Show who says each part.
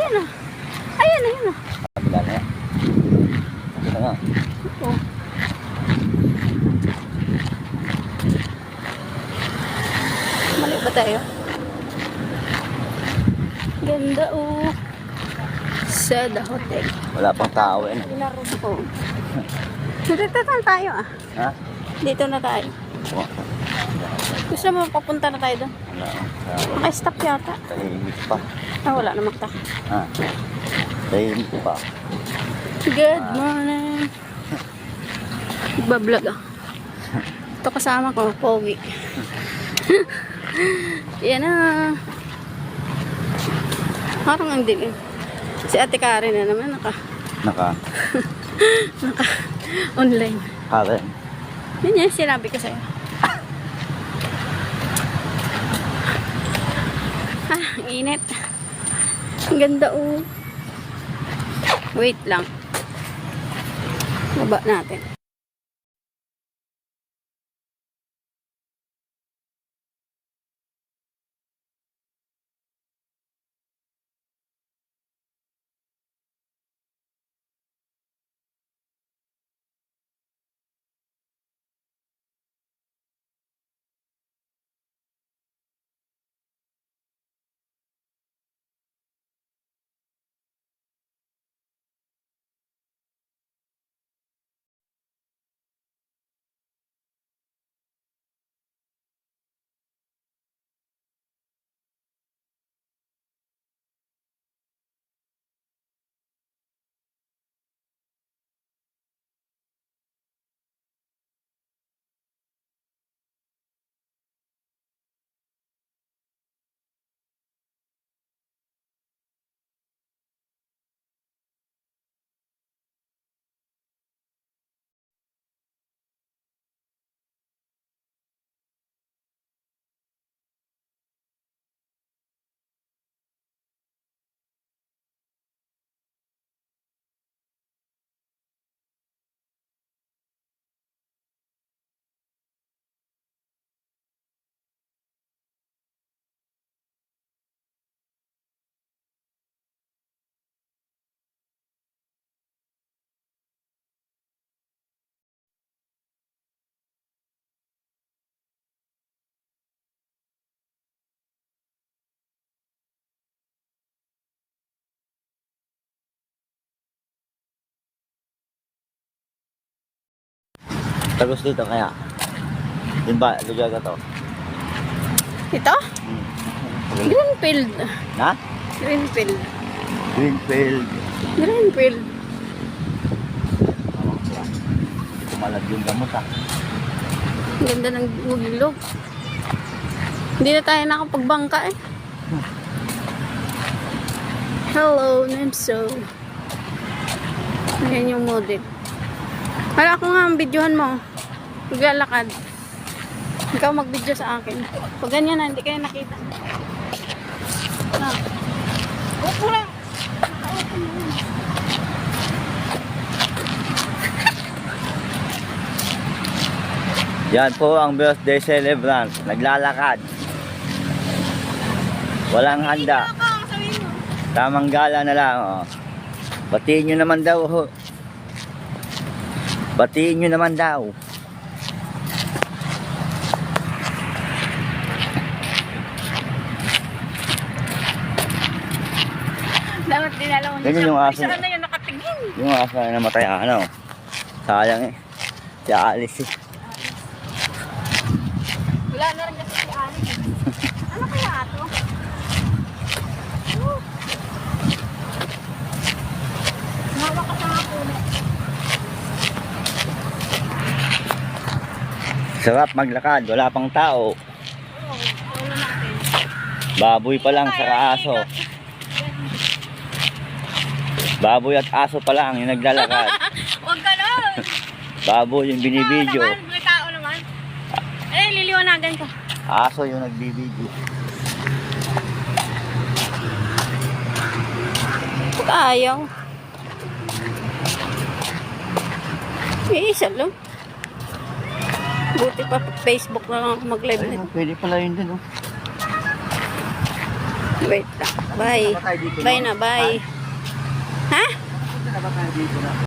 Speaker 1: Ayan na. Ayan na, ayan na.
Speaker 2: Kabila na yan. Ito na nga.
Speaker 1: Oo. Mali ba tayo? Ganda oh. Sa the hotel.
Speaker 2: Wala pang tao yan.
Speaker 1: Oo. Dito na tayo ah.
Speaker 2: Ha?
Speaker 1: Dito na tayo. Gusto mo papunta na tayo doon?
Speaker 2: Wala.
Speaker 1: Naka-stop yata.
Speaker 2: Tahimik pa.
Speaker 1: Ah, wala namang ta.
Speaker 2: Ha? Tahimik pa.
Speaker 1: Good morning. Nagbablog ah. Ito kasama ko, Pogi. Yan na. Parang ang dilim. Si Ate Karen na naman naka online.
Speaker 2: Karen.
Speaker 1: Yun yan, sinabi ko sa'yo. Ah, init. Ang ganda oh. Wait lang. Baba natin.
Speaker 2: Tagos dito kaya. Yun ba? Lugar ka to?
Speaker 1: Ito? Greenfield.
Speaker 2: Na?
Speaker 1: Greenfield.
Speaker 2: Greenfield.
Speaker 1: Greenfield.
Speaker 2: Kumalag yung gamot ah.
Speaker 1: Ang ganda ng ilog. Hindi na tayo nakapagbangka eh. Hello, Nemso. Ayan yung model. Hala ako nga ang videohan mo. Maglalakad. Ikaw mag-video sa akin. Pag ganyan na, hindi kayo nakita. Upo lang.
Speaker 2: Yan po ang birthday celebrant. Naglalakad. Walang handa. Tamang gala na lang. Oh. Batiin nyo naman daw. Oh. Batiin nyo naman daw.
Speaker 1: Dapat dinalaw niya.
Speaker 2: Ganyan yung aso.
Speaker 1: Isa na yun nakatingin.
Speaker 2: Yung aso na namatay ano. Sayang eh. Si Alice eh.
Speaker 1: Wala na rin kasi si Alice. Ano kaya ato? Mawa ka sa mga puno.
Speaker 2: Sarap maglakad. Wala pang tao. Baboy pa lang sa aso. Baboy at aso pa lang yung naglalakad.
Speaker 1: Huwag ka nun.
Speaker 2: Baboy yung binibidyo.
Speaker 1: May tao naman. Eh, liliwanagan ko.
Speaker 2: Aso yung nagbibidyo.
Speaker 1: Huwag ayaw. May isa lang. Buti pa Facebook na lang ako mag-live
Speaker 2: Ay,
Speaker 1: nito.
Speaker 2: pwede pala yun din oh.
Speaker 1: Wait lang. Bye. Bye na, bye. Ha?
Speaker 2: Punta na ba tayo dito na?